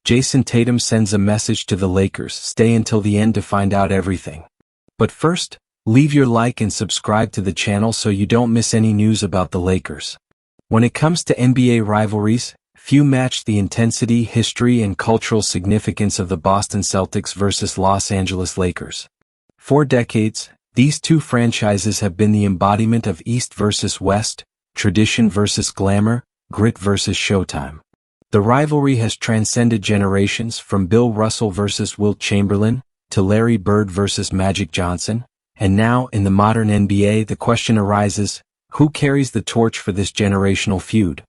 Jayson Tatum sends a message to the Lakers: stay until the end to find out everything. But first, leave your like and subscribe to the channel so you don't miss any news about the Lakers. When it comes to NBA rivalries, few match the intensity, history, and cultural significance of the Boston Celtics versus Los Angeles Lakers. For decades, these two franchises have been the embodiment of East versus West, tradition versus glamour, grit versus showtime. The rivalry has transcended generations, from Bill Russell versus Wilt Chamberlain, to Larry Bird versus Magic Johnson, and now, in the modern NBA, the question arises, who carries the torch for this generational feud?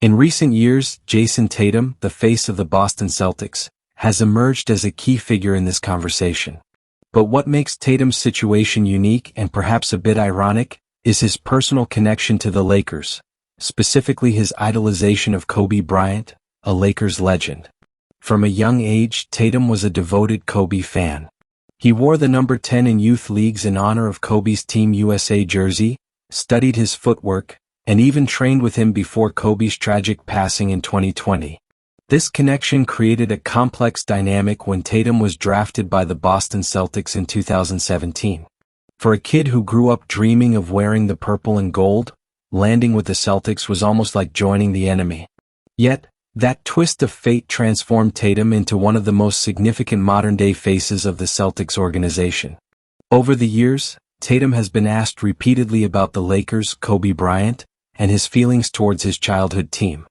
In recent years, Jayson Tatum, the face of the Boston Celtics, has emerged as a key figure in this conversation. But what makes Tatum's situation unique and perhaps a bit ironic is his personal connection to the Lakers, specifically his idolization of Kobe Bryant, a Lakers legend. From a young age, Tatum was a devoted Kobe fan. He wore the number 10 in youth leagues in honor of Kobe's Team USA jersey, studied his footwork, and even trained with him before Kobe's tragic passing in 2020. This connection created a complex dynamic when Tatum was drafted by the Boston Celtics in 2017. For a kid who grew up dreaming of wearing the purple and gold, landing with the Celtics was almost like joining the enemy. Yet, that twist of fate transformed Tatum into one of the most significant modern-day faces of the Celtics organization. Over the years, Tatum has been asked repeatedly about the Lakers, Kobe Bryant, and his feelings towards his childhood team.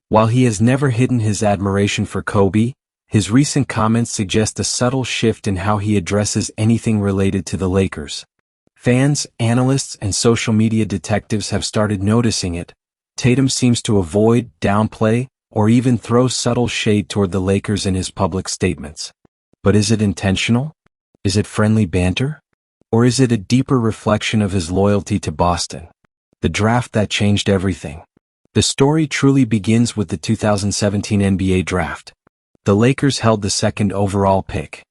While he has never hidden his admiration for Kobe, his recent comments suggest a subtle shift in how he addresses anything related to the Lakers. Fans, analysts, and social media detectives have started noticing it. Tatum seems to avoid, downplay, or even throw subtle shade toward the Lakers in his public statements. But is it intentional? Is it friendly banter? Or is it a deeper reflection of his loyalty to Boston? The draft that changed everything. The story truly begins with the 2017 NBA draft. The Lakers held the second overall pick.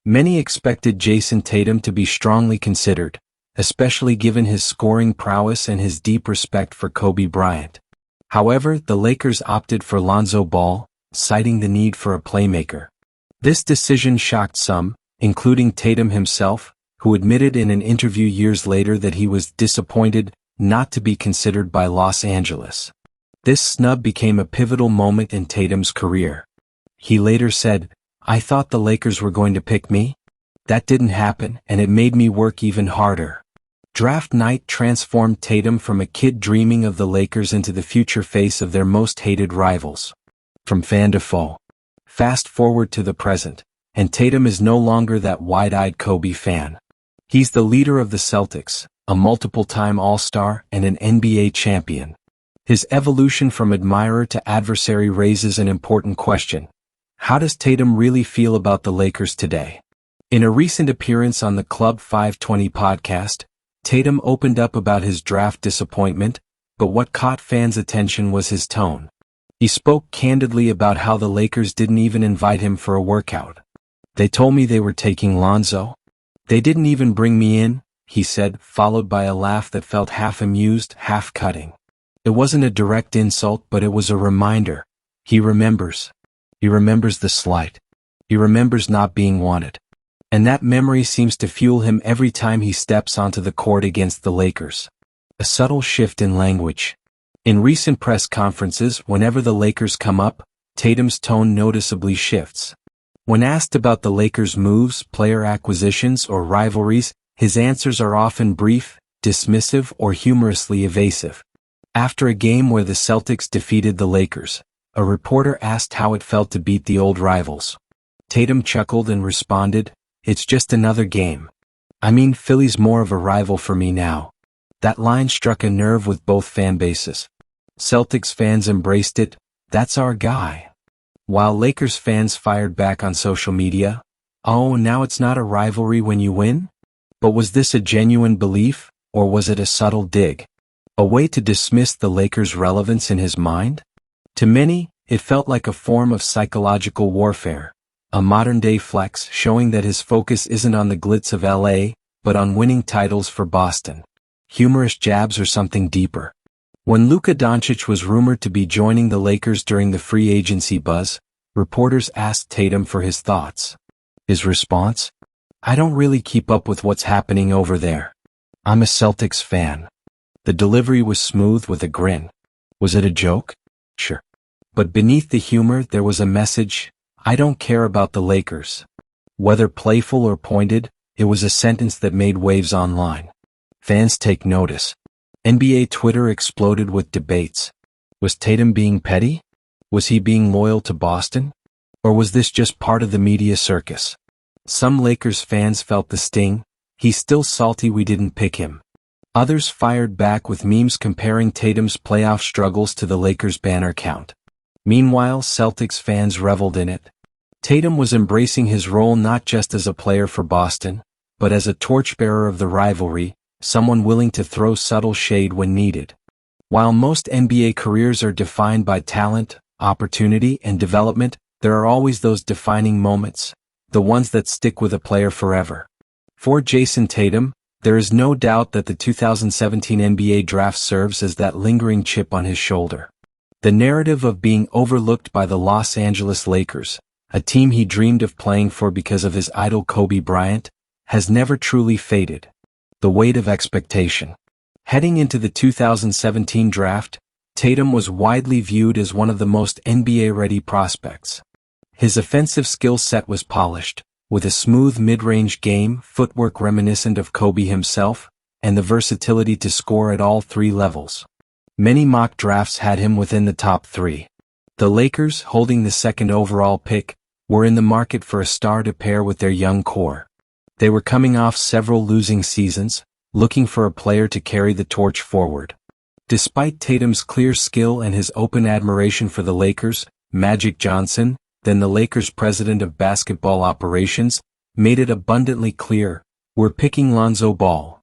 Many expected Jayson Tatum to be strongly considered, especially given his scoring prowess and his deep respect for Kobe Bryant. However, the Lakers opted for Lonzo Ball, citing the need for a playmaker. This decision shocked some, including Tatum himself, who admitted in an interview years later that he was disappointed not to be considered by Los Angeles. This snub became a pivotal moment in Tatum's career. He later said, "I thought the Lakers were going to pick me? That didn't happen, and it made me work even harder." Draft night transformed Tatum from a kid dreaming of the Lakers into the future face of their most hated rivals. From fan to foe. Fast forward to the present, and Tatum is no longer that wide-eyed Kobe fan. He's the leader of the Celtics, a multiple-time All-Star and an NBA champion. His evolution from admirer to adversary raises an important question. How does Tatum really feel about the Lakers today? In a recent appearance on the Club 520 podcast, Tatum opened up about his draft disappointment, but what caught fans' attention was his tone. He spoke candidly about how the Lakers didn't even invite him for a workout. "They told me they were taking Lonzo. They didn't even bring me in," he said, followed by a laugh that felt half amused, half cutting. It wasn't a direct insult, but it was a reminder. He remembers. He remembers the slight. He remembers not being wanted. And that memory seems to fuel him every time he steps onto the court against the Lakers. A subtle shift in language. In recent press conferences, whenever the Lakers come up, Tatum's tone noticeably shifts. When asked about the Lakers' moves, player acquisitions, or rivalries, his answers are often brief, dismissive, or humorously evasive. After a game where the Celtics defeated the Lakers, a reporter asked how it felt to beat the old rivals. Tatum chuckled and responded, "It's just another game. I mean, Philly's more of a rival for me now." That line struck a nerve with both fan bases. Celtics fans embraced it, "That's our guy." While Lakers fans fired back on social media, "Oh, now it's not a rivalry when you win?" But was this a genuine belief, or was it a subtle dig? A way to dismiss the Lakers' relevance in his mind? To many, it felt like a form of psychological warfare. A modern-day flex showing that his focus isn't on the glitz of LA, but on winning titles for Boston. Humorous jabs or something deeper. When Luka Doncic was rumored to be joining the Lakers during the free agency buzz, Reporters asked Tatum for his thoughts. His response? "I don't really keep up with what's happening over there. I'm a Celtics fan." The delivery was smooth with a grin. Was it a joke? Sure. But beneath the humor there was a message: I don't care about the Lakers. Whether playful or pointed, it was a sentence that made waves online. Fans take notice. NBA Twitter exploded with debates. Was Tatum being petty? Was he being loyal to Boston? Or was this just part of the media circus? Some Lakers fans felt the sting. He's still salty we didn't pick him. Others fired back with memes comparing Tatum's playoff struggles to the Lakers' banner count. Meanwhile, Celtics fans reveled in it. Tatum was embracing his role not just as a player for Boston, but as a torchbearer of the rivalry, someone willing to throw subtle shade when needed. While most NBA careers are defined by talent, opportunity, and development, there are always those defining moments, the ones that stick with a player forever. For Jayson Tatum, there is no doubt that the 2017 NBA draft serves as that lingering chip on his shoulder. The narrative of being overlooked by the Los Angeles Lakers, a team he dreamed of playing for because of his idol Kobe Bryant, has never truly faded. The weight of expectation. Heading into the 2017 draft, Tatum was widely viewed as one of the most NBA-ready prospects. His offensive skill set was polished, with a smooth mid-range game, footwork reminiscent of Kobe himself, and the versatility to score at all three levels. Many mock drafts had him within the top 3. The Lakers, holding the second overall pick, were in the market for a star to pair with their young core. They were coming off several losing seasons, looking for a player to carry the torch forward. Despite Tatum's clear skill and his open admiration for the Lakers, Magic Johnson, then the Lakers' president of basketball operations, made it abundantly clear, "We're picking Lonzo Ball."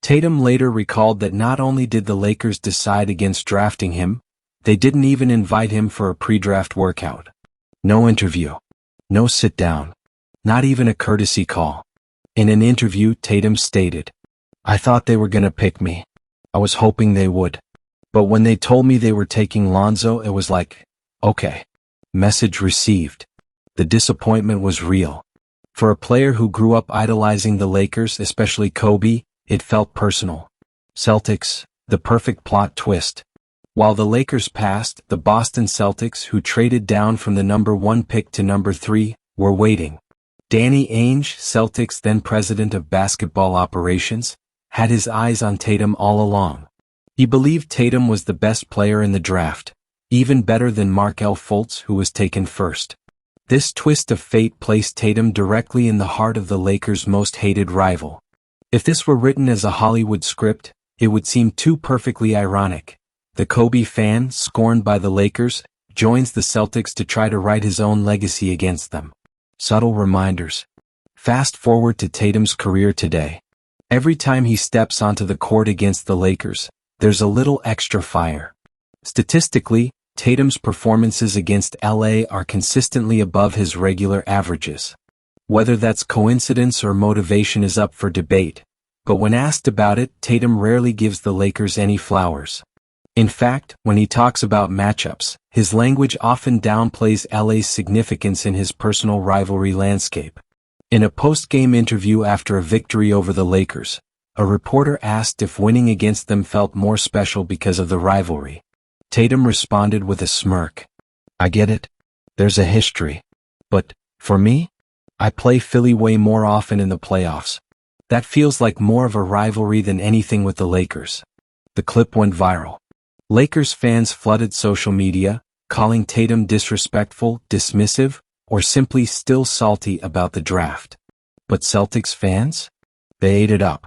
Tatum later recalled that not only did the Lakers decide against drafting him, they didn't even invite him for a pre-draft workout. No interview. No sit-down. Not even a courtesy call. In an interview, Tatum stated, "I thought they were gonna pick me. I was hoping they would. But when they told me they were taking Lonzo, it was like, okay." Message received. The disappointment was real. For a player who grew up idolizing the Lakers, especially Kobe, it felt personal. Celtics, the perfect plot twist. While the Lakers passed, the Boston Celtics, who traded down from the number 1 pick to number 3, were waiting. Danny Ainge, Celtics' then president of basketball operations, had his eyes on Tatum all along. He believed Tatum was the best player in the draft, even better than Markelle Fultz, who was taken first. This twist of fate placed Tatum directly in the heart of the Lakers' most hated rival. If this were written as a Hollywood script, it would seem too perfectly ironic. The Kobe fan, scorned by the Lakers, joins the Celtics to try to write his own legacy against them. Subtle reminders. Fast forward to Tatum's career today. Every time he steps onto the court against the Lakers, there's a little extra fire. Statistically, Tatum's performances against LA are consistently above his regular averages. Whether that's coincidence or motivation is up for debate, but when asked about it, Tatum rarely gives the Lakers any flowers. In fact, when he talks about matchups, his language often downplays LA's significance in his personal rivalry landscape. In a post-game interview after a victory over the Lakers, a reporter asked if winning against them felt more special because of the rivalry. Tatum responded with a smirk. "I get it. There's a history. But, for me, I play Philly way more often in the playoffs. That feels like more of a rivalry than anything with the Lakers." The clip went viral. Lakers fans flooded social media, calling Tatum disrespectful, dismissive, or simply still salty about the draft. But Celtics fans? They ate it up.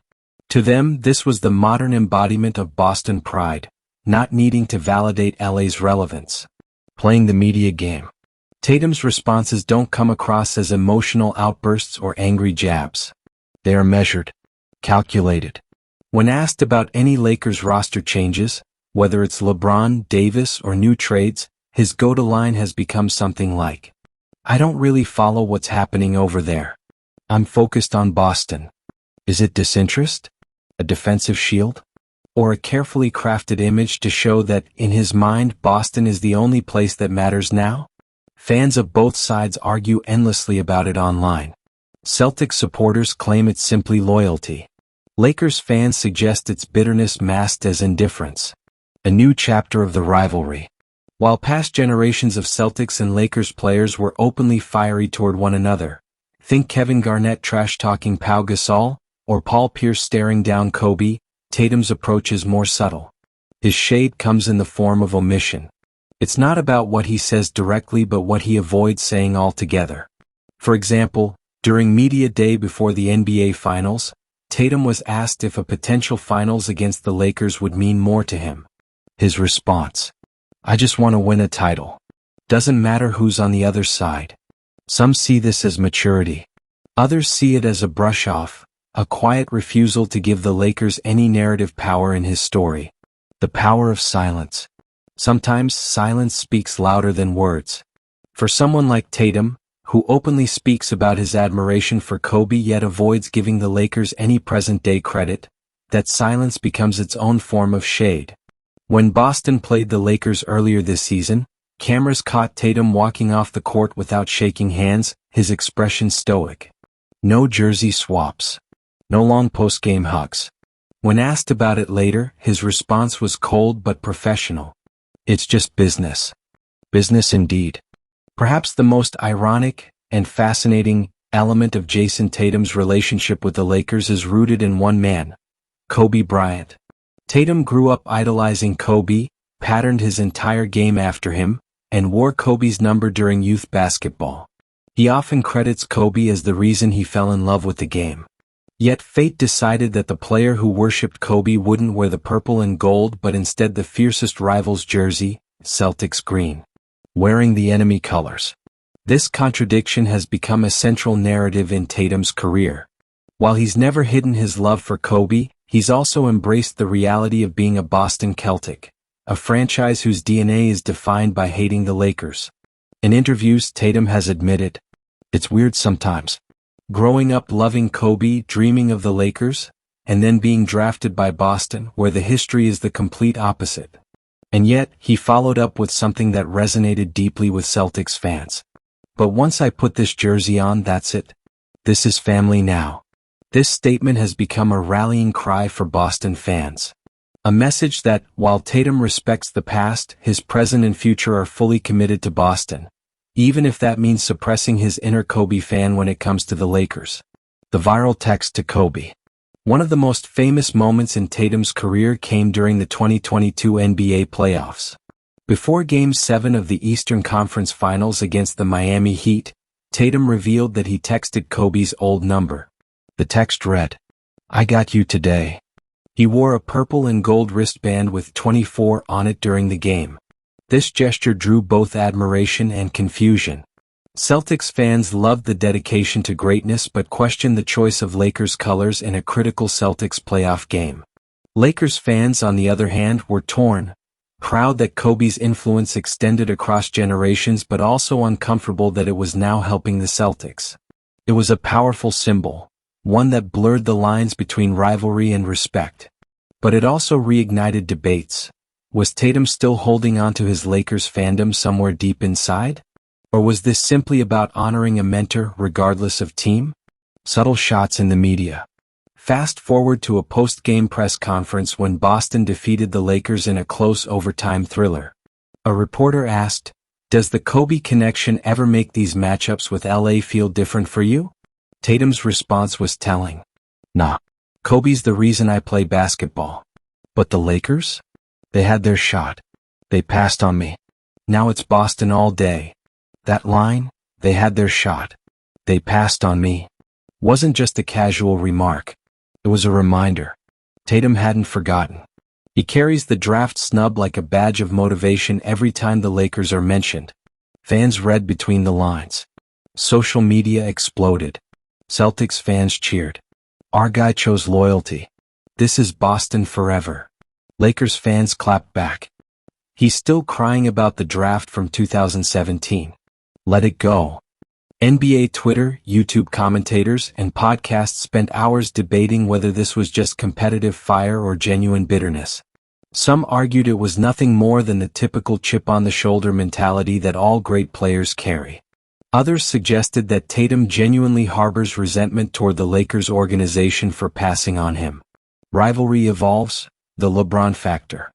To them, this was the modern embodiment of Boston pride, not needing to validate LA's relevance. Playing the media game. Tatum's responses don't come across as emotional outbursts or angry jabs. They are measured, calculated. When asked about any Lakers roster changes, whether it's LeBron, Davis, or new trades, his go-to line has become something like, "I don't really follow what's happening over there. I'm focused on Boston." Is it disinterest? A defensive shield? Or a carefully crafted image to show that, in his mind, Boston is the only place that matters now? Fans of both sides argue endlessly about it online. Celtics supporters claim it's simply loyalty. Lakers fans suggest it's bitterness masked as indifference. A new chapter of the rivalry. While past generations of Celtics and Lakers players were openly fiery toward one another, think Kevin Garnett trash-talking Pau Gasol, or Paul Pierce staring down Kobe, Tatum's approach is more subtle. His shade comes in the form of omission. It's not about what he says directly but what he avoids saying altogether. For example, during Media Day before the NBA Finals, Tatum was asked if a potential finals against the Lakers would mean more to him. His response: "I just want to win a title. Doesn't matter who's on the other side." Some see this as maturity. Others see it as a brush-off, a quiet refusal to give the Lakers any narrative power in his story. The power of silence. Sometimes silence speaks louder than words. For someone like Tatum, who openly speaks about his admiration for Kobe yet avoids giving the Lakers any present-day credit, that silence becomes its own form of shade. When Boston played the Lakers earlier this season, cameras caught Tatum walking off the court without shaking hands, his expression stoic. No jersey swaps. No long post-game hugs. When asked about it later, his response was cold but professional. "It's just business." Business indeed. Perhaps the most ironic and fascinating element of Jayson Tatum's relationship with the Lakers is rooted in one man, Kobe Bryant. Tatum grew up idolizing Kobe, patterned his entire game after him, and wore Kobe's number during youth basketball. He often credits Kobe as the reason he fell in love with the game. Yet fate decided that the player who worshipped Kobe wouldn't wear the purple and gold but instead the fiercest rival's jersey, Celtics green. Wearing the enemy colors. This contradiction has become a central narrative in Tatum's career. While he's never hidden his love for Kobe, he's also embraced the reality of being a Boston Celtic, a franchise whose DNA is defined by hating the Lakers. In interviews, Tatum has admitted, "It's weird sometimes. Growing up loving Kobe, dreaming of the Lakers, and then being drafted by Boston, where the history is the complete opposite." And yet, he followed up with something that resonated deeply with Celtics fans. "But once I put this jersey on, that's it. This is family now." This statement has become a rallying cry for Boston fans. A message that, while Tatum respects the past, his present and future are fully committed to Boston, even if that means suppressing his inner Kobe fan when it comes to the Lakers. The viral text to Kobe. One of the most famous moments in Tatum's career came during the 2022 NBA playoffs. Before Game 7 of the Eastern Conference Finals against the Miami Heat, Tatum revealed that he texted Kobe's old number. The text read, "I got you today." He wore a purple and gold wristband with 24 on it during the game. This gesture drew both admiration and confusion. Celtics fans loved the dedication to greatness but questioned the choice of Lakers colors in a critical Celtics playoff game. Lakers fans, on the other hand, were torn, proud that Kobe's influence extended across generations but also uncomfortable that it was now helping the Celtics. It was a powerful symbol, one that blurred the lines between rivalry and respect. But it also reignited debates. Was Tatum still holding on to his Lakers fandom somewhere deep inside? Or was this simply about honoring a mentor regardless of team? Subtle shots in the media. Fast forward to a post-game press conference when Boston defeated the Lakers in a close overtime thriller. A reporter asked, "Does the Kobe connection ever make these matchups with LA feel different for you?" Tatum's response was telling. "Nah. Kobe's the reason I play basketball. But the Lakers? They had their shot. They passed on me. Now it's Boston all day." That line, "They had their shot. They passed on me," wasn't just a casual remark. It was a reminder. Tatum hadn't forgotten. He carries the draft snub like a badge of motivation every time the Lakers are mentioned. Fans read between the lines. Social media exploded. Celtics fans cheered. "Our guy chose loyalty. This is Boston forever." Lakers fans clapped back. "He's still crying about the draft from 2017. Let it go." NBA Twitter, YouTube commentators, and podcasts spent hours debating whether this was just competitive fire or genuine bitterness. Some argued it was nothing more than the typical chip-on-the-shoulder mentality that all great players carry. Others suggested that Tatum genuinely harbors resentment toward the Lakers organization for passing on him. Rivalry evolves, the LeBron factor.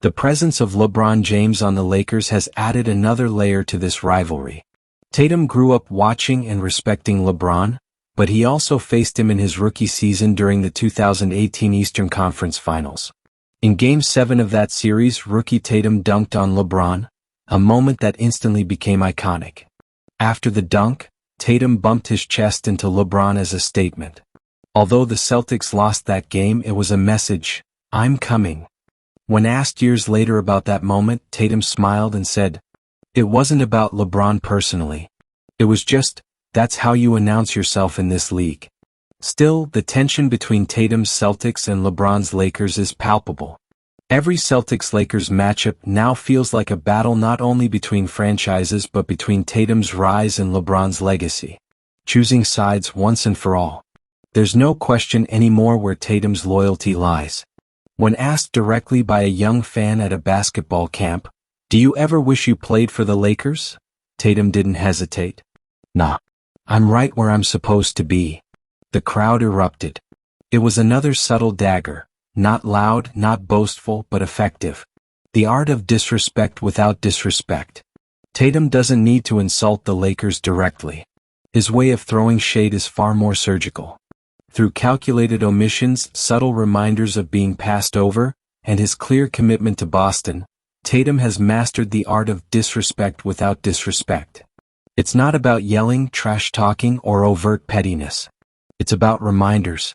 The presence of LeBron James on the Lakers has added another layer to this rivalry. Tatum grew up watching and respecting LeBron, but he also faced him in his rookie season during the 2018 Eastern Conference Finals. In Game 7 of that series, rookie Tatum dunked on LeBron, a moment that instantly became iconic. After the dunk, Tatum bumped his chest into LeBron as a statement. Although the Celtics lost that game, it was a message, "I'm coming." When asked years later about that moment, Tatum smiled and said, "It wasn't about LeBron personally. It was just, that's how you announce yourself in this league." Still, the tension between Tatum's Celtics and LeBron's Lakers is palpable. Every Celtics-Lakers matchup now feels like a battle not only between franchises but between Tatum's rise and LeBron's legacy. Choosing sides once and for all. There's no question anymore where Tatum's loyalty lies. When asked directly by a young fan at a basketball camp, "Do you ever wish you played for the Lakers?" Tatum didn't hesitate. "Nah. I'm right where I'm supposed to be." The crowd erupted. It was another subtle dagger, not loud, not boastful, but effective. The art of disrespect without disrespect. Tatum doesn't need to insult the Lakers directly. His way of throwing shade is far more surgical. Through calculated omissions, subtle reminders of being passed over, and his clear commitment to Boston, Tatum has mastered the art of disrespect without disrespect. It's not about yelling, trash-talking, or overt pettiness. It's about reminders.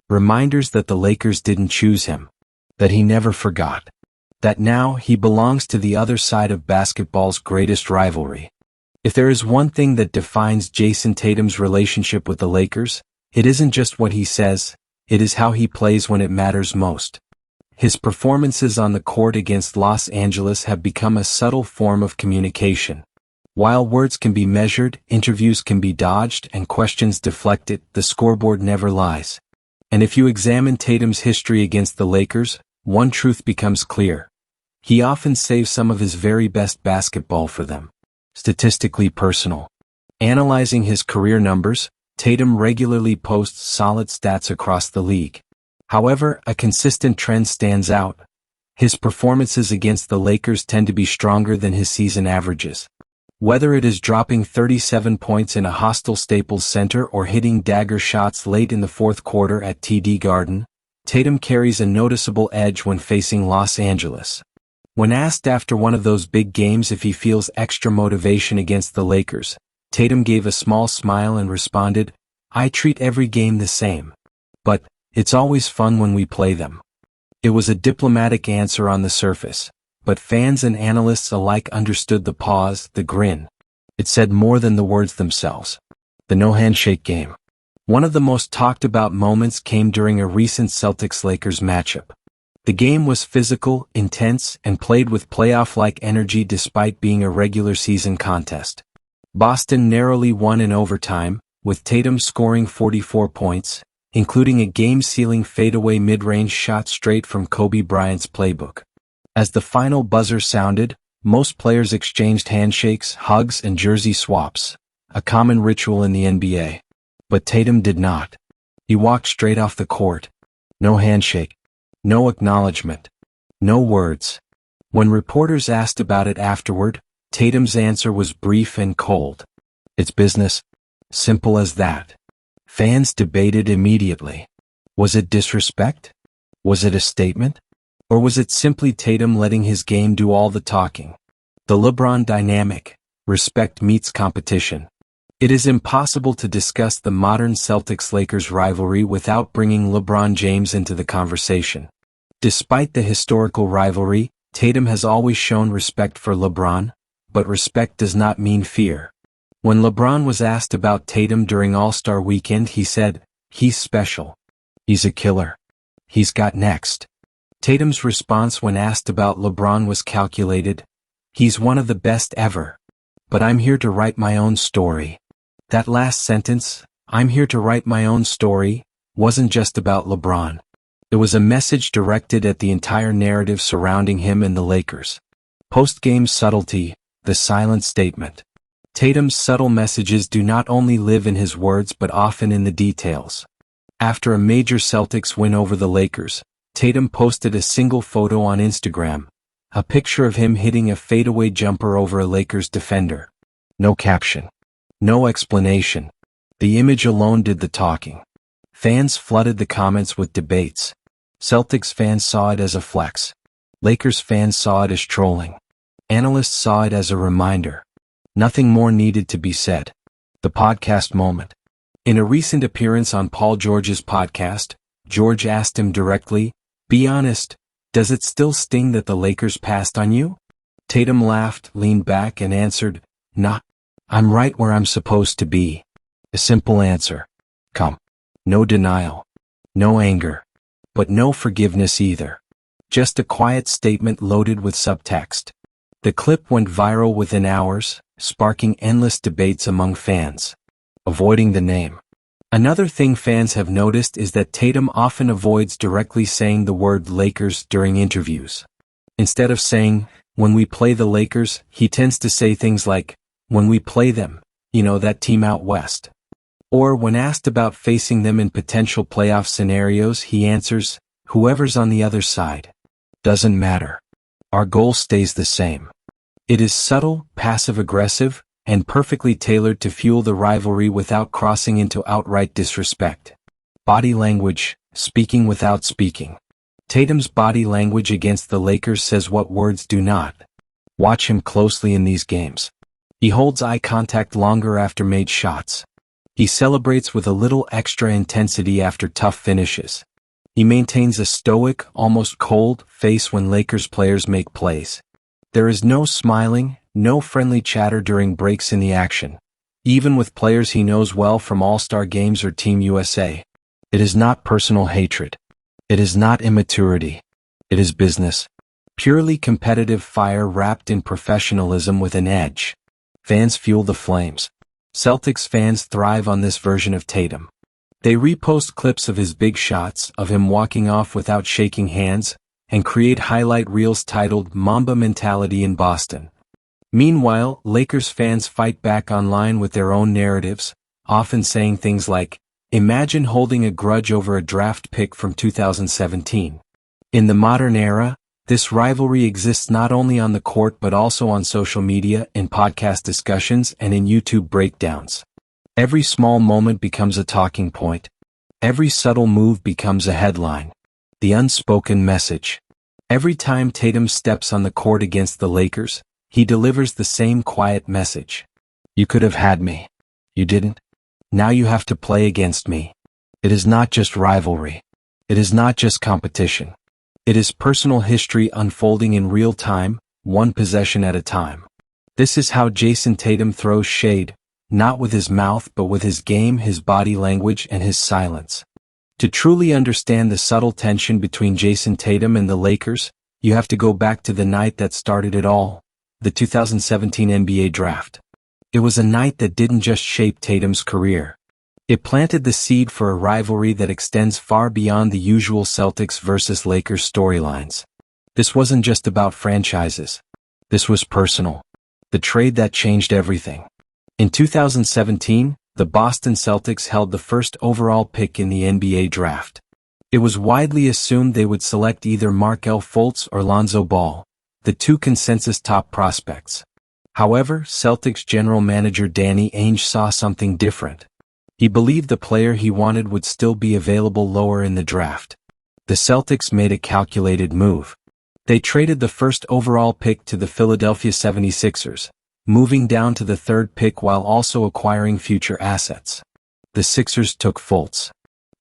Reminders that the Lakers didn't choose him. That he never forgot. That now he belongs to the other side of basketball's greatest rivalry. If there is one thing that defines Jayson Tatum's relationship with the Lakers, it isn't just what he says, it is how he plays when it matters most. His performances on the court against Los Angeles have become a subtle form of communication. While words can be measured, interviews can be dodged, and questions deflected, the scoreboard never lies. And if you examine Tatum's history against the Lakers, one truth becomes clear. He often saves some of his very best basketball for them. Statistically personal. Analyzing his career numbers, Tatum regularly posts solid stats across the league. However, a consistent trend stands out. His performances against the Lakers tend to be stronger than his season averages. Whether it is dropping 37 points in a hostile Staples Center or hitting dagger shots late in the fourth quarter at TD Garden, Tatum carries a noticeable edge when facing Los Angeles. When asked after one of those big games if he feels extra motivation against the Lakers, Tatum gave a small smile and responded, "I treat every game the same. But, it's always fun when we play them." It was a diplomatic answer on the surface, but fans and analysts alike understood the pause, the grin. It said more than the words themselves. The no-handshake game. One of the most talked about moments came during a recent Celtics-Lakers matchup. The game was physical, intense, and played with playoff-like energy despite being a regular season contest. Boston narrowly won in overtime, with Tatum scoring 44 points, including a game-sealing fadeaway mid-range shot straight from Kobe Bryant's playbook. As the final buzzer sounded, most players exchanged handshakes, hugs, and jersey swaps, a common ritual in the NBA. But Tatum did not. He walked straight off the court. No handshake. No acknowledgement. No words. When reporters asked about it afterward, Tatum's answer was brief and cold. "It's business. Simple as that." Fans debated immediately. Was it disrespect? Was it a statement? Or was it simply Tatum letting his game do all the talking? The LeBron dynamic. Respect meets competition. It is impossible to discuss the modern Celtics-Lakers rivalry without bringing LeBron James into the conversation. Despite the historical rivalry, Tatum has always shown respect for LeBron, but respect does not mean fear. When LeBron was asked about Tatum during All-Star Weekend, he said, "He's special. He's a killer. He's got next." Tatum's response when asked about LeBron was calculated. "He's one of the best ever. But I'm here to write my own story." That last sentence, "I'm here to write my own story," wasn't just about LeBron. It was a message directed at the entire narrative surrounding him and the Lakers. Post-game subtlety, the silent statement. Tatum's subtle messages do not only live in his words but often in the details. After a major Celtics win over the Lakers, Tatum posted a single photo on Instagram, a picture of him hitting a fadeaway jumper over a Lakers defender. No caption. No explanation. The image alone did the talking. Fans flooded the comments with debates. Celtics fans saw it as a flex. Lakers fans saw it as trolling. Analysts saw it as a reminder. Nothing more needed to be said. The podcast moment. In a recent appearance on Paul George's podcast, George asked him directly, "Be honest, does it still sting that the Lakers passed on you?" Tatum laughed, leaned back and answered, "Nah. I'm right where I'm supposed to be." A simple answer. Come. No denial. No anger. But no forgiveness either. Just a quiet statement loaded with subtext. The clip went viral within hours, sparking endless debates among fans. Avoiding the name. Another thing fans have noticed is that Tatum often avoids directly saying the word Lakers during interviews. Instead of saying, "When we play the Lakers," he tends to say things like, "When we play them, that team out west." Or when asked about facing them in potential playoff scenarios, he answers, "Whoever's on the other side. Doesn't matter. Our goal stays the same." It is subtle, passive-aggressive, and perfectly tailored to fuel the rivalry without crossing into outright disrespect. Body language, speaking without speaking. Tatum's body language against the Lakers says what words do not. Watch him closely in these games. He holds eye contact longer after made shots. He celebrates with a little extra intensity after tough finishes. He maintains a stoic, almost cold, face when Lakers players make plays. There is no smiling, no friendly chatter during breaks in the action, even with players he knows well from All-Star games or Team USA. It is not personal hatred. It is not immaturity. It is business. Purely competitive fire wrapped in professionalism with an edge. Fans fuel the flames. Celtics fans thrive on this version of Tatum. They repost clips of his big shots, of him walking off without shaking hands, and create highlight reels titled "Mamba Mentality in Boston." Meanwhile, Lakers fans fight back online with their own narratives, often saying things like, "Imagine holding a grudge over a draft pick from 2017. In the modern era, this rivalry exists not only on the court but also on social media, in podcast discussions, and in YouTube breakdowns. Every small moment becomes a talking point. Every subtle move becomes a headline. The unspoken message. Every time Tatum steps on the court against the Lakers, he delivers the same quiet message. You could have had me. You didn't. Now you have to play against me. It is not just rivalry. It is not just competition. It is personal history unfolding in real time, one possession at a time. This is how Jayson Tatum throws shade, not with his mouth but with his game, his body language, and his silence. To truly understand the subtle tension between Jayson Tatum and the Lakers, you have to go back to the night that started it all, the 2017 NBA Draft. It was a night that didn't just shape Tatum's career. It planted the seed for a rivalry that extends far beyond the usual Celtics versus Lakers storylines. This wasn't just about franchises. This was personal. The trade that changed everything. In 2017, the Boston Celtics held the first overall pick in the NBA Draft. It was widely assumed they would select either Markelle Fultz or Lonzo Ball, the two consensus top prospects. However, Celtics general manager Danny Ainge saw something different. He believed the player he wanted would still be available lower in the draft. The Celtics made a calculated move. They traded the first overall pick to the Philadelphia 76ers, moving down to the third pick while also acquiring future assets. The Sixers took Fultz.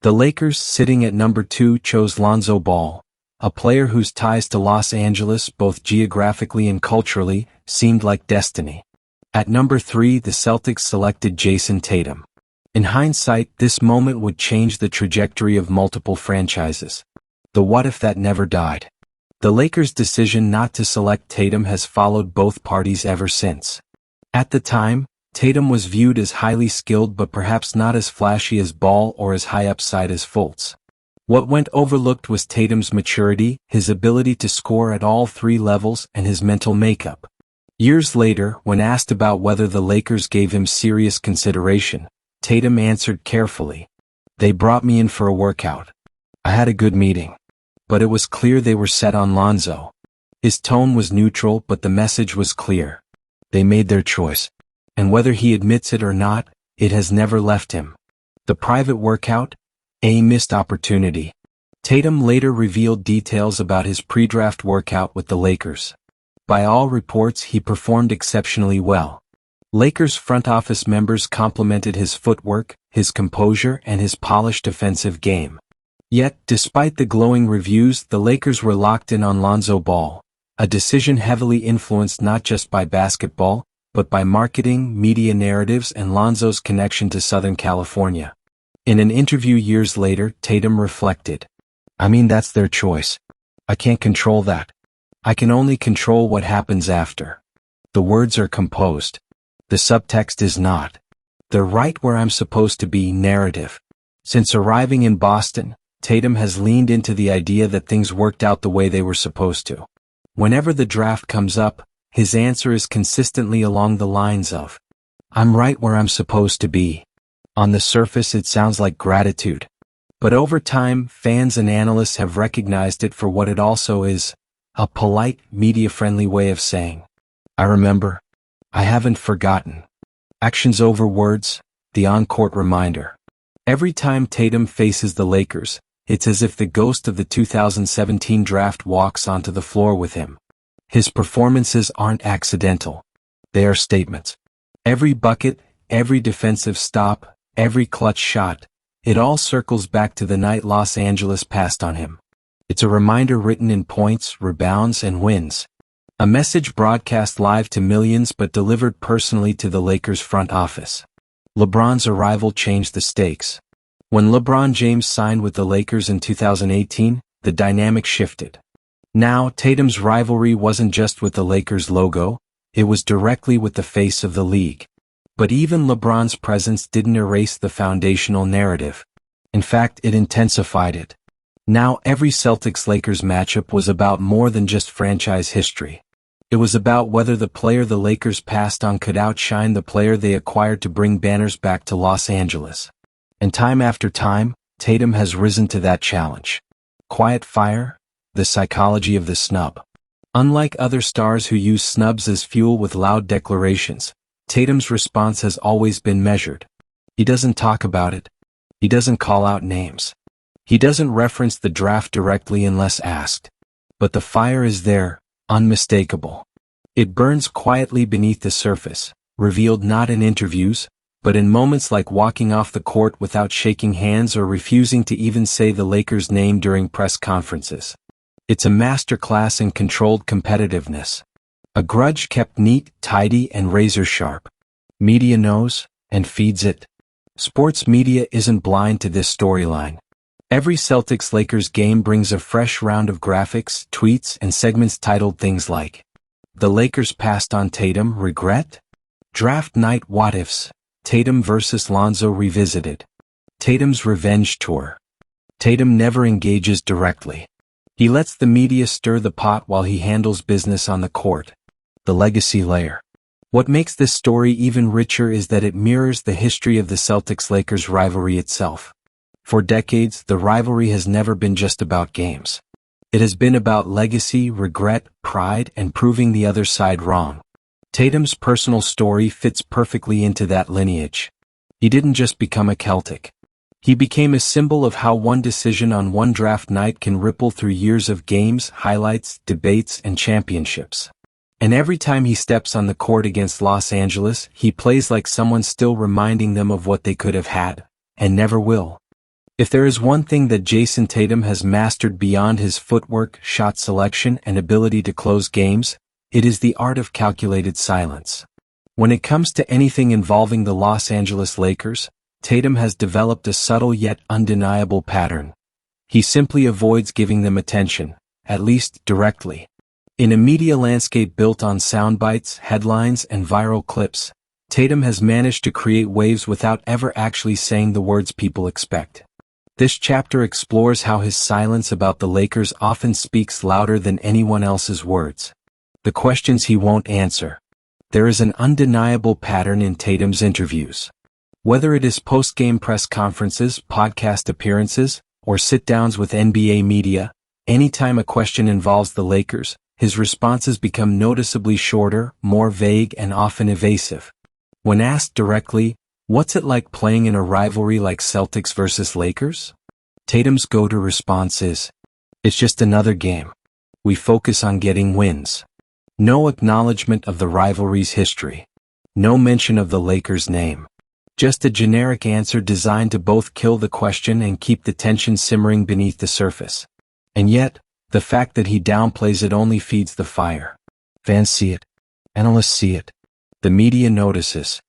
The Lakers, sitting at number 2, chose Lonzo Ball, a player whose ties to Los Angeles, both geographically and culturally, seemed like destiny. At number 3, the Celtics selected Jayson Tatum. In hindsight, this moment would change the trajectory of multiple franchises. The what if that never died. The Lakers' decision not to select Tatum has followed both parties ever since. At the time, Tatum was viewed as highly skilled but perhaps not as flashy as Ball or as high upside as Fultz. What went overlooked was Tatum's maturity, his ability to score at all three levels, and his mental makeup. Years later, when asked about whether the Lakers gave him serious consideration, Tatum answered carefully, "They brought me in for a workout. I had a good meeting. But it was clear they were set on Lonzo." His tone was neutral, but the message was clear. They made their choice. And whether he admits it or not, it has never left him. The private workout? A missed opportunity. Tatum later revealed details about his pre-draft workout with the Lakers. By all reports, he performed exceptionally well. Lakers front office members complimented his footwork, his composure, and his polished defensive game. Yet, despite the glowing reviews, the Lakers were locked in on Lonzo Ball, a decision heavily influenced not just by basketball, but by marketing, media narratives, and Lonzo's connection to Southern California. In an interview years later, Tatum reflected, "I mean, that's their choice. I can't control that. I can only control what happens after. The words are composed. The subtext is not. They're right where I'm supposed to be narrative." Since arriving in Boston, Tatum has leaned into the idea that things worked out the way they were supposed to. Whenever the draft comes up, his answer is consistently along the lines of, "I'm right where I'm supposed to be." On the surface, it sounds like gratitude. But over time, fans and analysts have recognized it for what it also is, a polite, media-friendly way of saying, "I remember. I haven't forgotten." Actions over words, the on-court reminder. Every time Tatum faces the Lakers, it's as if the ghost of the 2017 draft walks onto the floor with him. His performances aren't accidental. They are statements. Every bucket, every defensive stop, every clutch shot, it all circles back to the night Los Angeles passed on him. It's a reminder written in points, rebounds, and wins. A message broadcast live to millions but delivered personally to the Lakers front office. LeBron's arrival changed the stakes. When LeBron James signed with the Lakers in 2018, the dynamic shifted. Now, Tatum's rivalry wasn't just with the Lakers logo, it was directly with the face of the league. But even LeBron's presence didn't erase the foundational narrative. In fact, it intensified it. Now every Celtics-Lakers matchup was about more than just franchise history. It was about whether the player the Lakers passed on could outshine the player they acquired to bring banners back to Los Angeles. And time after time, Tatum has risen to that challenge. Quiet fire, the psychology of the snub. Unlike other stars who use snubs as fuel with loud declarations, Tatum's response has always been measured. He doesn't talk about it. He doesn't call out names. He doesn't reference the draft directly unless asked. But the fire is there, unmistakable. It burns quietly beneath the surface, revealed not in interviews, but in moments like walking off the court without shaking hands or refusing to even say the Lakers' name during press conferences. It's a masterclass in controlled competitiveness. A grudge kept neat, tidy, and razor-sharp. Media knows, and feeds it. Sports media isn't blind to this storyline. Every Celtics-Lakers game brings a fresh round of graphics, tweets, and segments titled things like, "The Lakers passed on Tatum, regret?" "Draft night what-ifs," "Tatum vs. Lonzo revisited." "Tatum's revenge tour." Tatum never engages directly. He lets the media stir the pot while he handles business on the court. The legacy layer. What makes this story even richer is that it mirrors the history of the Celtics-Lakers rivalry itself. For decades, the rivalry has never been just about games. It has been about legacy, regret, pride, and proving the other side wrong. Tatum's personal story fits perfectly into that lineage. He didn't just become a Celtic. He became a symbol of how one decision on one draft night can ripple through years of games, highlights, debates, and championships. And every time he steps on the court against Los Angeles, he plays like someone still reminding them of what they could have had, and never will. If there is one thing that Jayson Tatum has mastered beyond his footwork, shot selection, and ability to close games, it is the art of calculated silence. When it comes to anything involving the Los Angeles Lakers, Tatum has developed a subtle yet undeniable pattern. He simply avoids giving them attention, at least directly. In a media landscape built on soundbites, headlines, and viral clips, Tatum has managed to create waves without ever actually saying the words people expect. This chapter explores how his silence about the Lakers often speaks louder than anyone else's words. The questions he won't answer. There is an undeniable pattern in Tatum's interviews. Whether it is post-game press conferences, podcast appearances, or sit-downs with NBA media, anytime a question involves the Lakers, his responses become noticeably shorter, more vague, and often evasive. When asked directly, "What's it like playing in a rivalry like Celtics versus Lakers?" Tatum's go-to response is, "It's just another game. We focus on getting wins." No acknowledgement of the rivalry's history. No mention of the Lakers' name. Just a generic answer designed to both kill the question and keep the tension simmering beneath the surface. And yet, the fact that he downplays it only feeds the fire. Fans see it. Analysts see it. The media notices.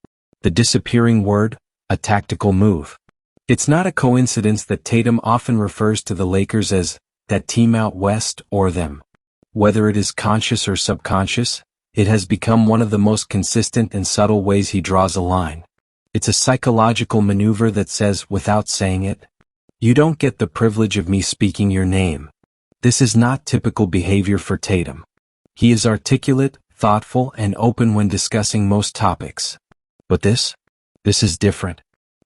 The disappearing word, a tactical move. It's not a coincidence that Tatum often refers to the Lakers as that team out west or them. Whether it is conscious or subconscious, it has become one of the most consistent and subtle ways he draws a line. It's a psychological maneuver that says, without saying it, "You don't get the privilege of me speaking your name." This is not typical behavior for Tatum. He is articulate, thoughtful, and open when discussing most topics. But this is different.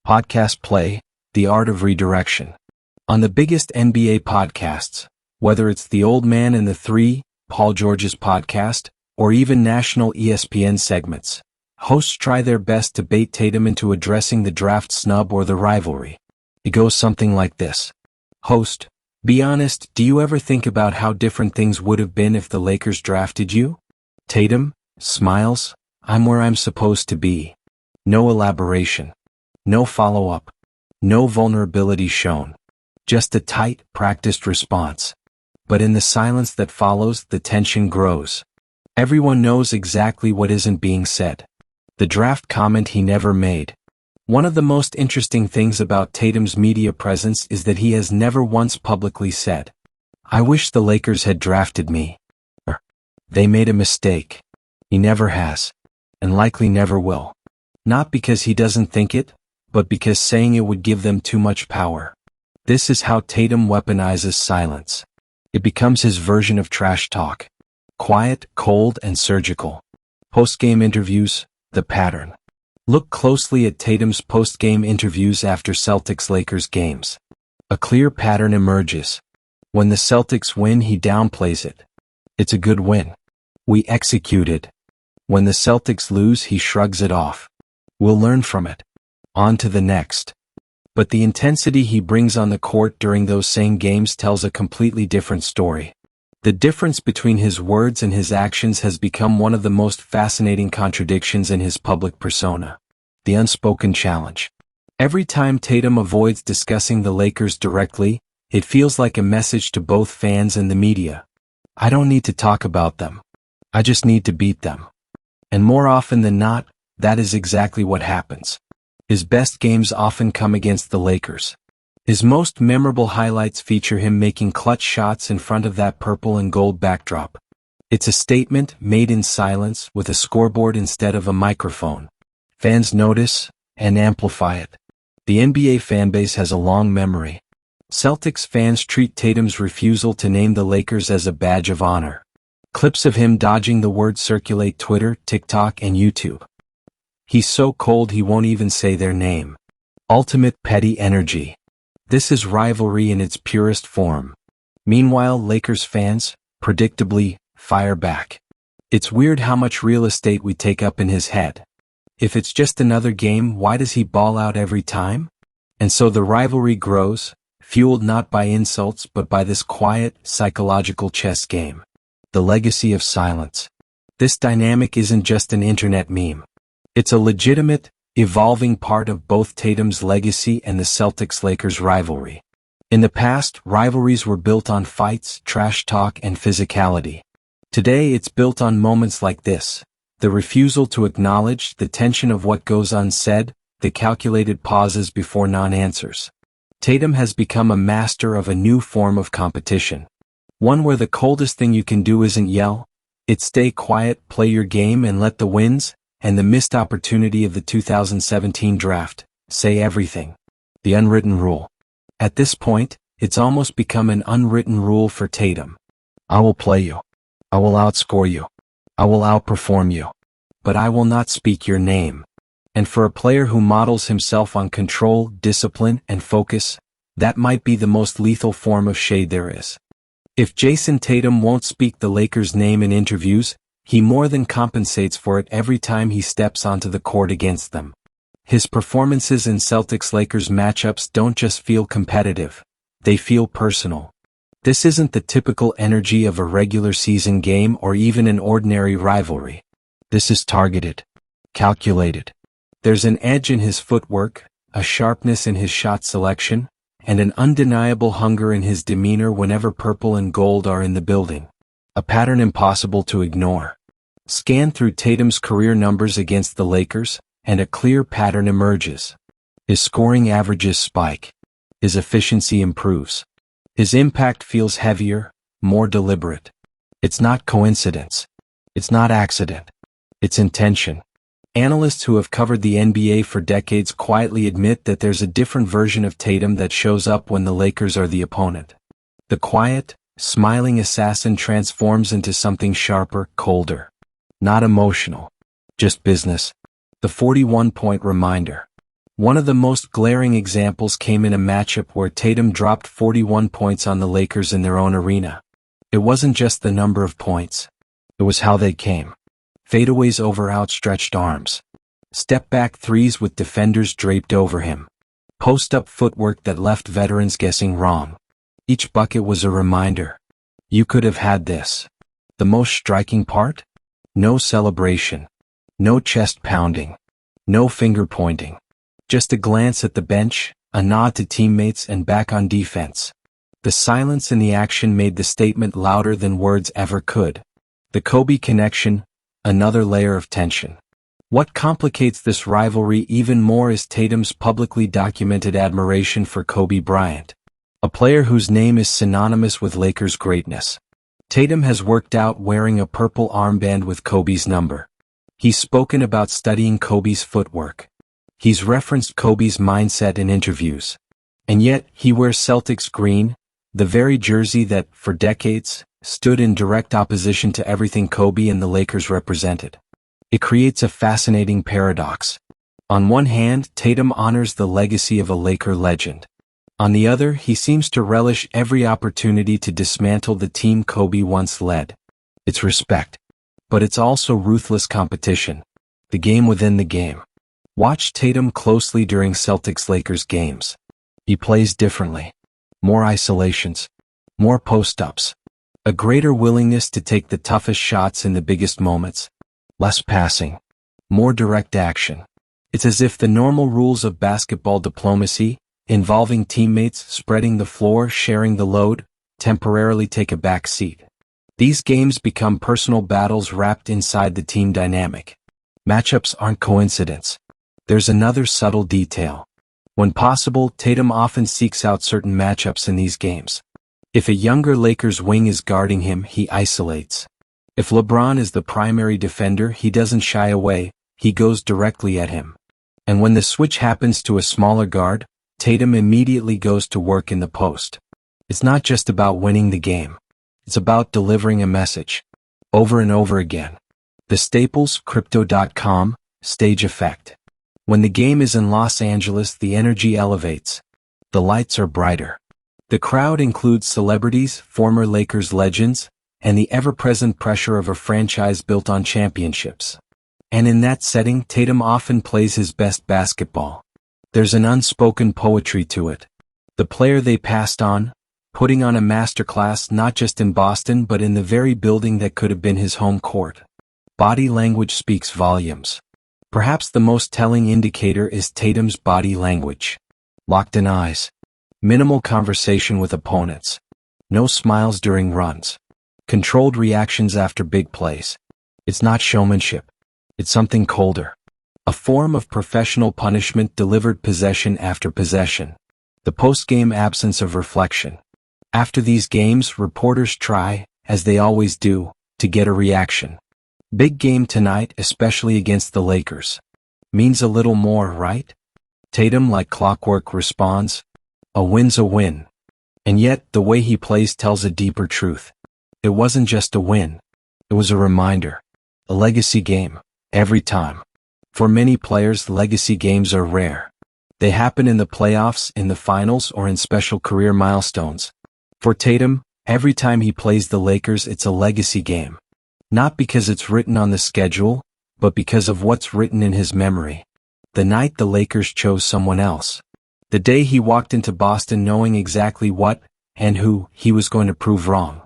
Podcast play, the art of redirection. On the biggest NBA podcasts, whether it's The Old Man and the Three, Paul George's podcast, or even national ESPN segments, hosts try their best to bait Tatum into addressing the draft snub or the rivalry. It goes something like this. Host, be honest, do you ever think about how different things would have been if the Lakers drafted you? Tatum smiles, I'm where I'm supposed to be. No elaboration. No follow-up. No vulnerability shown. Just a tight, practiced response. But in the silence that follows, the tension grows. Everyone knows exactly what isn't being said. The draft comment he never made. One of the most interesting things about Tatum's media presence is that he has never once publicly said, "I wish the Lakers had drafted me." Or, "They made a mistake." He never has. And likely never will. Not because he doesn't think it, but because saying it would give them too much power. This is how Tatum weaponizes silence. It becomes his version of trash talk. Quiet, cold, and surgical. Post-game interviews, the pattern. Look closely at Tatum's post-game interviews after Celtics-Lakers games. A clear pattern emerges. When the Celtics win, he downplays it. It's a good win. We executed. When the Celtics lose, he shrugs it off. We'll learn from it. On to the next. But the intensity he brings on the court during those same games tells a completely different story. The difference between his words and his actions has become one of the most fascinating contradictions in his public persona. The unspoken challenge. Every time Tatum avoids discussing the Lakers directly, it feels like a message to both fans and the media. I don't need to talk about them. I just need to beat them. And more often than not, that is exactly what happens. His best games often come against the Lakers. His most memorable highlights feature him making clutch shots in front of that purple and gold backdrop. It's a statement made in silence with a scoreboard instead of a microphone. Fans notice and amplify it. The NBA fanbase has a long memory. Celtics fans treat Tatum's refusal to name the Lakers as a badge of honor. Clips of him dodging the word circulate Twitter, TikTok, and YouTube. He's so cold he won't even say their name. Ultimate petty energy. This is rivalry in its purest form. Meanwhile, Lakers fans, predictably, fire back. It's weird how much real estate we take up in his head. If it's just another game, why does he ball out every time? And so the rivalry grows, fueled not by insults but by this quiet, psychological chess game. The legacy of silence. This dynamic isn't just an internet meme. It's a legitimate, evolving part of both Tatum's legacy and the Celtics-Lakers rivalry. In the past, rivalries were built on fights, trash talk, and physicality. Today it's built on moments like this. The refusal to acknowledge the tension of what goes unsaid, the calculated pauses before non-answers. Tatum has become a master of a new form of competition. One where the coldest thing you can do isn't yell, it's stay quiet, play your game, and let the wins, and the missed opportunity of the 2017 draft, say everything. The unwritten rule. At this point, it's almost become an unwritten rule for Tatum. I will play you. I will outscore you. I will outperform you. But I will not speak your name. And for a player who models himself on control, discipline, and focus, that might be the most lethal form of shade there is. If Jayson Tatum won't speak the Lakers' name in interviews, he more than compensates for it every time he steps onto the court against them. His performances in Celtics-Lakers matchups don't just feel competitive, they feel personal. This isn't the typical energy of a regular season game or even an ordinary rivalry. This is targeted, calculated. There's an edge in his footwork, a sharpness in his shot selection, and an undeniable hunger in his demeanor whenever purple and gold are in the building. A pattern impossible to ignore. Scan through Tatum's career numbers against the Lakers, and a clear pattern emerges. His scoring averages spike. His efficiency improves. His impact feels heavier, more deliberate. It's not coincidence. It's not accident. It's intention. Analysts who have covered the NBA for decades quietly admit that there's a different version of Tatum that shows up when the Lakers are the opponent. The quiet, smiling assassin transforms into something sharper, colder. Not emotional. Just business. The 41-point reminder. One of the most glaring examples came in a matchup where Tatum dropped 41 points on the Lakers in their own arena. It wasn't just the number of points. It was how they came. Fadeaways over outstretched arms. Step-back threes with defenders draped over him. Post-up footwork that left veterans guessing wrong. Each bucket was a reminder. You could have had this. The most striking part? No celebration. No chest pounding. No finger pointing. Just a glance at the bench, a nod to teammates and back on defense. The silence in the action made the statement louder than words ever could. The Kobe connection, another layer of tension. What complicates this rivalry even more is Tatum's publicly documented admiration for Kobe Bryant, a player whose name is synonymous with Lakers' greatness. Tatum has worked out wearing a purple armband with Kobe's number. He's spoken about studying Kobe's footwork. He's referenced Kobe's mindset in interviews. And yet, he wears Celtics green, the very jersey that, for decades, stood in direct opposition to everything Kobe and the Lakers represented. It creates a fascinating paradox. On one hand, Tatum honors the legacy of a Laker legend. On the other, he seems to relish every opportunity to dismantle the team Kobe once led. It's respect. But it's also ruthless competition. The game within the game. Watch Tatum closely during Celtics-Lakers games. He plays differently. More isolations. More post-ups. A greater willingness to take the toughest shots in the biggest moments. Less passing. More direct action. It's as if the normal rules of basketball diplomacy, involving teammates spreading the floor, sharing the load, temporarily take a back seat. These games become personal battles wrapped inside the team dynamic. Matchups aren't coincidence. There's another subtle detail. When possible, Tatum often seeks out certain matchups in these games. If a younger Lakers wing is guarding him, he isolates. If LeBron is the primary defender, he doesn't shy away, he goes directly at him. And when the switch happens to a smaller guard, Tatum immediately goes to work in the post. It's not just about winning the game. It's about delivering a message. Over and over again. The Staples, Crypto.com, stage effect. When the game is in Los Angeles, the energy elevates. The lights are brighter. The crowd includes celebrities, former Lakers legends, and the ever-present pressure of a franchise built on championships. And in that setting, Tatum often plays his best basketball. There's an unspoken poetry to it. The player they passed on, putting on a masterclass not just in Boston but in the very building that could have been his home court. Body language speaks volumes. Perhaps the most telling indicator is Tatum's body language. Locked-in eyes. Minimal conversation with opponents. No smiles during runs. Controlled reactions after big plays. It's not showmanship. It's something colder. A form of professional punishment delivered possession after possession. The post-game absence of reflection. After these games, reporters try, as they always do, to get a reaction. Big game tonight, especially against the Lakers. Means a little more, right? Tatum, like clockwork, responds, A win's a win. And yet, the way he plays tells a deeper truth. It wasn't just a win. It was a reminder. A legacy game. Every time. For many players, legacy games are rare. They happen in the playoffs, in the finals, or in special career milestones. For Tatum, every time he plays the Lakers, it's a legacy game. Not because it's written on the schedule, but because of what's written in his memory. The night the Lakers chose someone else. The day he walked into Boston knowing exactly what, and who, he was going to prove wrong.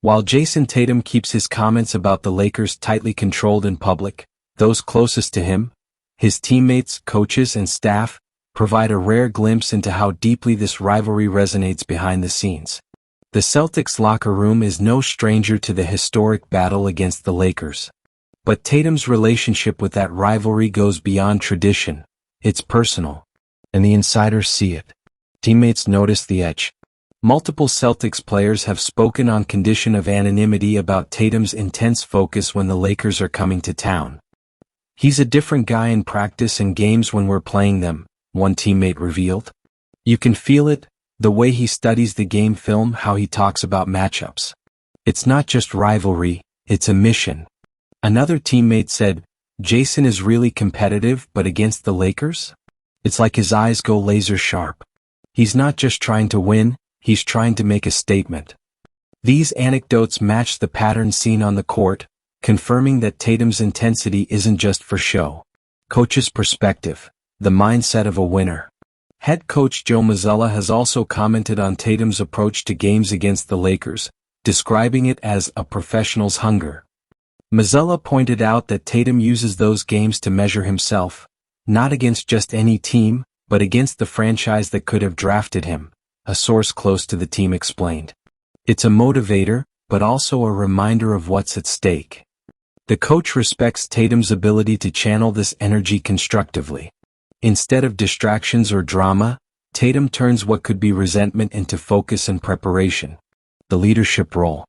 While Jayson Tatum keeps his comments about the Lakers tightly controlled in public, those closest to him, his teammates, coaches, and staff, provide a rare glimpse into how deeply this rivalry resonates behind the scenes. The Celtics locker room is no stranger to the historic battle against the Lakers. But Tatum's relationship with that rivalry goes beyond tradition. It's personal. And the insiders see it. Teammates notice the edge. Multiple Celtics players have spoken on condition of anonymity about Tatum's intense focus when the Lakers are coming to town. He's a different guy in practice and games when we're playing them, one teammate revealed. You can feel it, the way he studies the game film, how he talks about matchups. It's not just rivalry, it's a mission. Another teammate said, Jayson is really competitive, but against the Lakers? It's like his eyes go laser sharp. He's not just trying to win, he's trying to make a statement. These anecdotes match the pattern seen on the court, confirming that Tatum's intensity isn't just for show. Coach's perspective, the mindset of a winner. Head coach Joe Mazzulla has also commented on Tatum's approach to games against the Lakers, describing it as a professional's hunger. Mazzulla pointed out that Tatum uses those games to measure himself, not against just any team, but against the franchise that could have drafted him, a source close to the team explained. It's a motivator, but also a reminder of what's at stake. The coach respects Tatum's ability to channel this energy constructively. Instead of distractions or drama, Tatum turns what could be resentment into focus and preparation. The leadership role.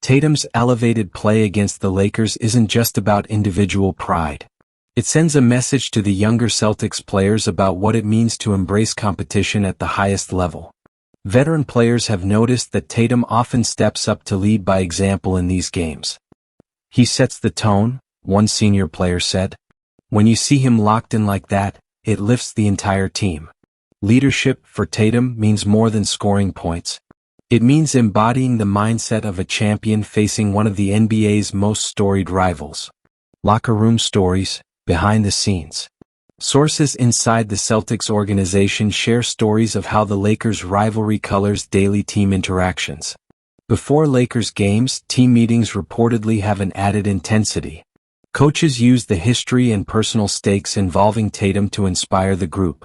Tatum's elevated play against the Lakers isn't just about individual pride. It sends a message to the younger Celtics players about what it means to embrace competition at the highest level. Veteran players have noticed that Tatum often steps up to lead by example in these games. He sets the tone, one senior player said. When you see him locked in like that, it lifts the entire team. Leadership for Tatum means more than scoring points. It means embodying the mindset of a champion facing one of the NBA's most storied rivals. Locker room stories, behind the scenes. Sources inside the Celtics organization share stories of how the Lakers' rivalry colors daily team interactions. Before Lakers games, team meetings reportedly have an added intensity. Coaches use the history and personal stakes involving Tatum to inspire the group.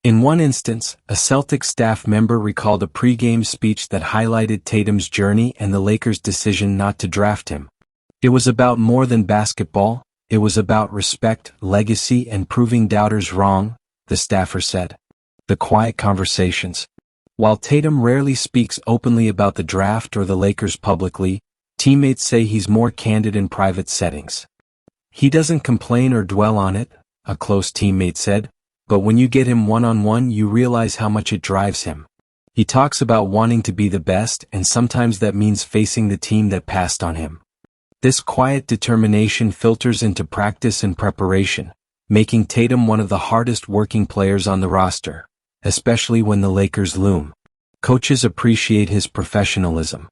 In one instance, a Celtics staff member recalled a pre-game speech that highlighted Tatum's journey and the Lakers' decision not to draft him. It was about more than basketball. It was about respect, legacy, and proving doubters wrong, the staffer said. The quiet conversations. While Tatum rarely speaks openly about the draft or the Lakers publicly, teammates say he's more candid in private settings. He doesn't complain or dwell on it, a close teammate said, but when you get him one-on-one you realize how much it drives him. He talks about wanting to be the best, and sometimes that means facing the team that passed on him. This quiet determination filters into practice and preparation, making Tatum one of the hardest working players on the roster, especially when the Lakers loom. Coaches appreciate his professionalism.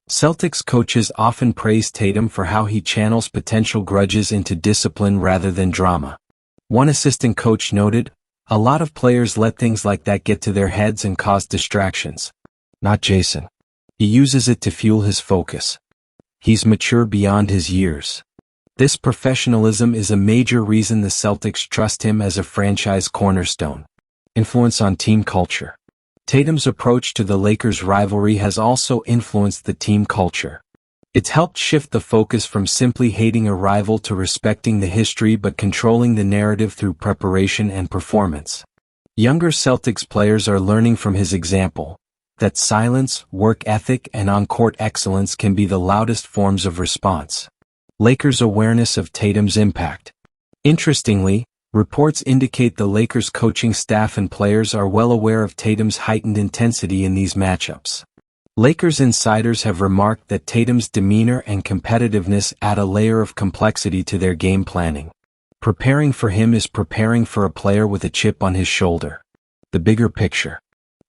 Celtics coaches often praise Tatum for how he channels potential grudges into discipline rather than drama. One assistant coach noted, "A lot of players let things like that get to their heads and cause distractions. Not Jayson. He uses it to fuel his focus. He's mature beyond his years." This professionalism is a major reason the Celtics trust him as a franchise cornerstone. Influence on team culture. Tatum's approach to the Lakers' rivalry has also influenced the team culture. It's helped shift the focus from simply hating a rival to respecting the history but controlling the narrative through preparation and performance. Younger Celtics players are learning from his example that silence, work ethic, and on-court excellence can be the loudest forms of response. Lakers' awareness of Tatum's impact. Interestingly, Reports indicate the Lakers coaching staff and players are well aware of Tatum's heightened intensity in these matchups. Lakers insiders have remarked that Tatum's demeanor and competitiveness add a layer of complexity to their game planning. Preparing for him is preparing for a player with a chip on his shoulder. The bigger picture.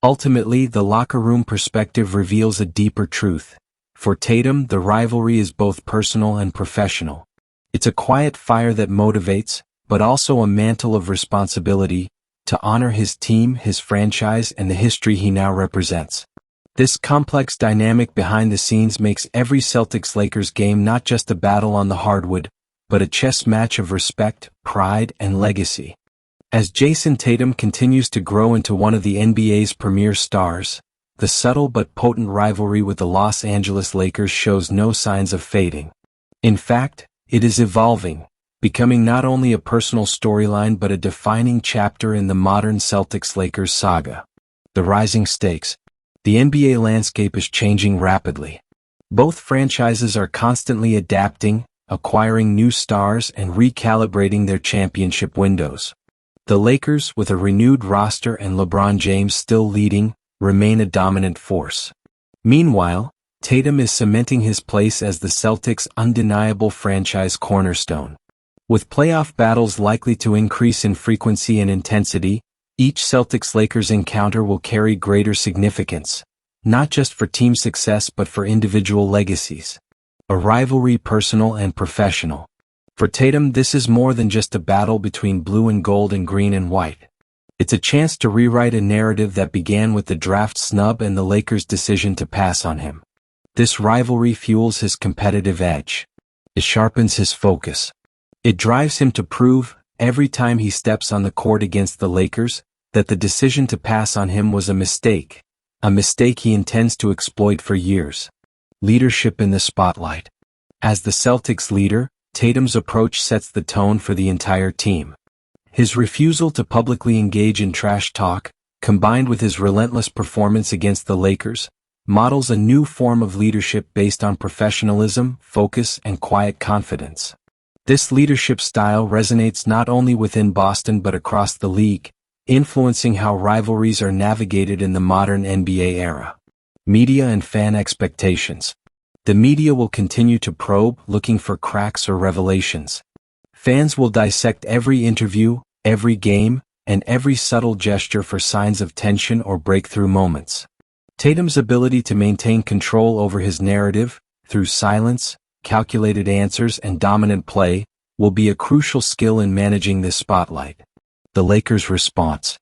Ultimately, the locker room perspective reveals a deeper truth. For Tatum, the rivalry is both personal and professional. It's a quiet fire that motivates, but also a mantle of responsibility, to honor his team, his franchise, and the history he now represents. This complex dynamic behind the scenes makes every Celtics-Lakers game not just a battle on the hardwood, but a chess match of respect, pride, and legacy. As Jayson Tatum continues to grow into one of the NBA's premier stars, the subtle but potent rivalry with the Los Angeles Lakers shows no signs of fading. In fact, it is evolving, becoming not only a personal storyline but a defining chapter in the modern Celtics-Lakers saga. The rising stakes. The NBA landscape is changing rapidly. Both franchises are constantly adapting, acquiring new stars and recalibrating their championship windows. The Lakers, with a renewed roster and LeBron James still leading, remain a dominant force. Meanwhile, Tatum is cementing his place as the Celtics' undeniable franchise cornerstone. With playoff battles likely to increase in frequency and intensity, each Celtics-Lakers encounter will carry greater significance, not just for team success but for individual legacies. A rivalry personal and professional. For Tatum, this is more than just a battle between blue and gold and green and white. It's a chance to rewrite a narrative that began with the draft snub and the Lakers' decision to pass on him. This rivalry fuels his competitive edge. It sharpens his focus. It drives him to prove, every time he steps on the court against the Lakers, that the decision to pass on him was a mistake he intends to exploit for years. Leadership in the spotlight. As the Celtics leader, Tatum's approach sets the tone for the entire team. His refusal to publicly engage in trash talk, combined with his relentless performance against the Lakers, models a new form of leadership based on professionalism, focus, and quiet confidence. This leadership style resonates not only within Boston but across the league, influencing how rivalries are navigated in the modern NBA era. Media and fan expectations. The media will continue to probe, looking for cracks or revelations. Fans will dissect every interview, every game, and every subtle gesture for signs of tension or breakthrough moments. Tatum's ability to maintain control over his narrative, through silence, calculated answers, and dominant play, will be a crucial skill in managing this spotlight. The Lakers' response.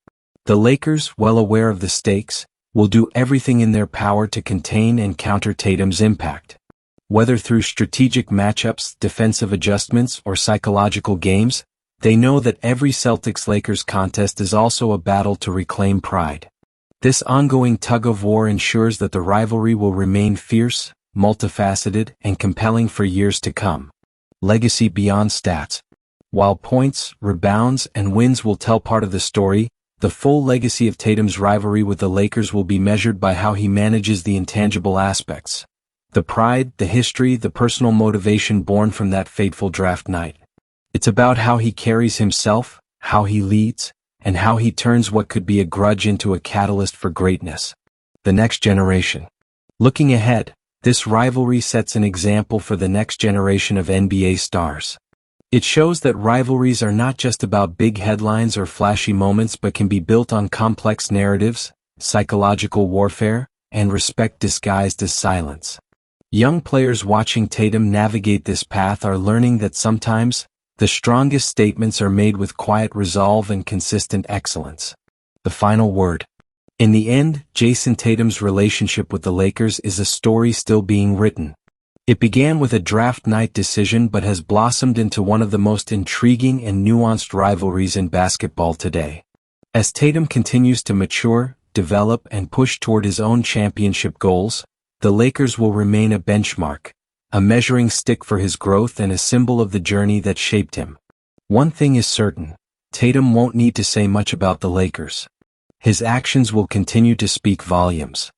The Lakers, well aware of the stakes, will do everything in their power to contain and counter Tatum's impact. Whether through strategic matchups, defensive adjustments, or psychological games, they know that every Celtics-Lakers contest is also a battle to reclaim pride. This ongoing tug-of-war ensures that the rivalry will remain fierce, multifaceted, and compelling for years to come. Legacy beyond stats. While points, rebounds, and wins will tell part of the story, the full legacy of Tatum's rivalry with the Lakers will be measured by how he manages the intangible aspects. The pride, the history, the personal motivation born from that fateful draft night. It's about how he carries himself, how he leads, and how he turns what could be a grudge into a catalyst for greatness. The next generation. Looking ahead, this rivalry sets an example for the next generation of NBA stars. It shows that rivalries are not just about big headlines or flashy moments but can be built on complex narratives, psychological warfare, and respect disguised as silence. Young players watching Tatum navigate this path are learning that sometimes, the strongest statements are made with quiet resolve and consistent excellence. The final word. In the end, Jayson Tatum's relationship with the Lakers is a story still being written. It began with a draft night decision but has blossomed into one of the most intriguing and nuanced rivalries in basketball today. As Tatum continues to mature, develop, and push toward his own championship goals, the Lakers will remain a benchmark, a measuring stick for his growth and a symbol of the journey that shaped him. One thing is certain, Tatum won't need to say much about the Lakers. His actions will continue to speak volumes.